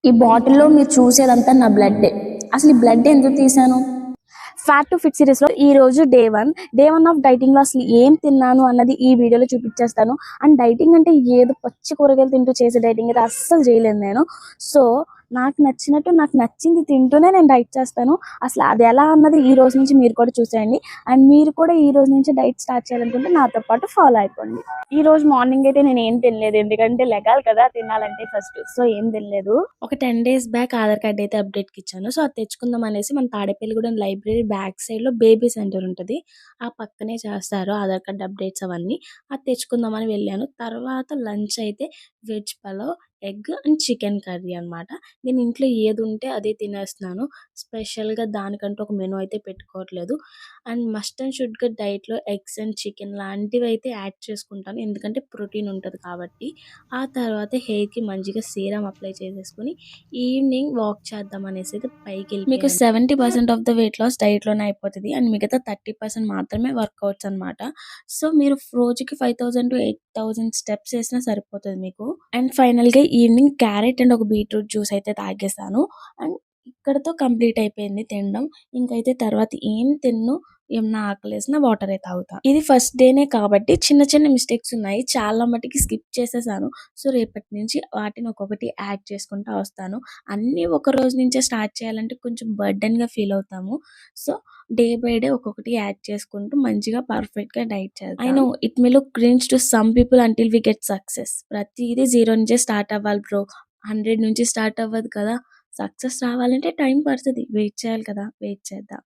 ఈ బాటిల్లో మీరు చూసేదంతా నా బ్లడ్డే. అసలు ఈ బ్లడ్ ఎందుకు తీసాను? ఫ్యాట్ టు ఫిట్ సిరీస్లో ఈ రోజు డే వన్ ఆఫ్ డైటింగ్లో అసలు ఏం తిన్నాను అన్నది ఈ వీడియోలో చూపించేస్తాను. అండ్ డైటింగ్ అంటే ఏదో పచ్చి కూరగాయలు తింటూ చేసే డైటింగ్ అయితే అస్సలు చేయలేను నేను. సో నాకు నచ్చినట్టు నాకు నచ్చింది తింటూనే నేను డైట్ చేస్తాను. అసలు అది ఎలా అన్నది ఈ రోజు నుంచి మీరు కూడా చూసేయండి. అండ్ మీరు కూడా ఈ రోజు నుంచి డైట్ స్టార్ట్ చేయాలనుకుంటే నాతో పాటు ఫాలో అయిపోండి. ఈ రోజు మార్నింగ్ అయితే నేను ఏం తినలేదు, ఎందుకంటే లెగాలి కదా తినాలంటే ఫస్ట్. సో ఏం తినలేదు. ఒక 10 days బ్యాక్ ఆధార్ కార్డ్ అయితే అప్డేట్కి ఇచ్చాను. సో అది తెచ్చుకుందాం అనేసి మన తాడేపల్లిగూడెం లైబ్రరీ బ్యాక్ సైడ్లో బేబీ సెంటర్ ఉంటుంది. ఆ పక్కనే చేస్తారు ఆధార్ కార్డ్ అప్డేట్స్ అవన్నీ. అది తెచ్చుకుందామని వెళ్ళాను. తర్వాత లంచ్ అయితే veg pulao, egg and chicken curry అనమాట. నేను ఇంట్లో ఏది ఉంటే అదే తినేస్తున్నాను. స్పెషల్గా దానికంటూ ఒక మెనూ అయితే పెట్టుకోవట్లేదు. అండ్ మస్ట్ అండ్ షుడ్గా డైట్లో ఎగ్స్ అండ్ చికెన్ లాంటివి అయితే యాడ్ చేసుకుంటాను, ఎందుకంటే ప్రోటీన్ ఉంటుంది కాబట్టి. ఆ తర్వాత హెయిర్కి మంచిగా సీరం అప్లై చేసేసుకుని ఈవినింగ్ వాక్ చేద్దాం అనేసి అయితే పైకి వెళ్ళి మీకు 70% ఆఫ్ ద వెయిట్ లాస్ డైట్లోనే అయిపోతుంది. అండ్ మిగతా 30% మాత్రమే వర్కౌట్స్ అనమాట. సో మీరు రోజుకి 5000 to 8000 స్టెప్స్ వేసినా సరిపోతుంది మీకు. అండ్ ఫైనల్గా ఈవినింగ్ క్యారెట్ అండ్ ఒక బీట్రూట్ జ్యూస్ అయితే తాగేసాను. అండ్ ఇక్కడతో కంప్లీట్ అయిపోయింది తినడం. ఇంకైతే తర్వాత ఏం తిన్ను, ఏమన్నా ఆకలేసిన వాటర్ అయితే తాగుతా. ఇది ఫస్ట్ డేనే కాబట్టి చిన్న చిన్న మిస్టేక్స్ ఉన్నాయి, చాలా మటుకి స్కిప్ చేసేసాను. సో రేపటి నుంచి వాటిని ఒక్కొక్కటి యాడ్ చేసుకుంటా వస్తాను. అన్నీ ఒక రోజు నుంచే స్టార్ట్ చేయాలంటే కొంచెం బర్డెన్గా ఫీల్ అవుతాము. సో డే బై డే ఒక్కొక్కటి యాడ్ చేసుకుంటూ మంచిగా పర్ఫెక్ట్గా డైట్ చేద్దాం. I know it may look cringe to some people until we get success. ప్రతిదీ 0 నుంచే స్టార్ట్ అవ్వాలి బ్రో, 100 నుంచి స్టార్ట్ అవ్వదు కదా. సక్సెస్ రావాలంటే టైం పడుతుంది, వెయిట్ చేయాలి కదా, వెయిట్ చేద్దాం.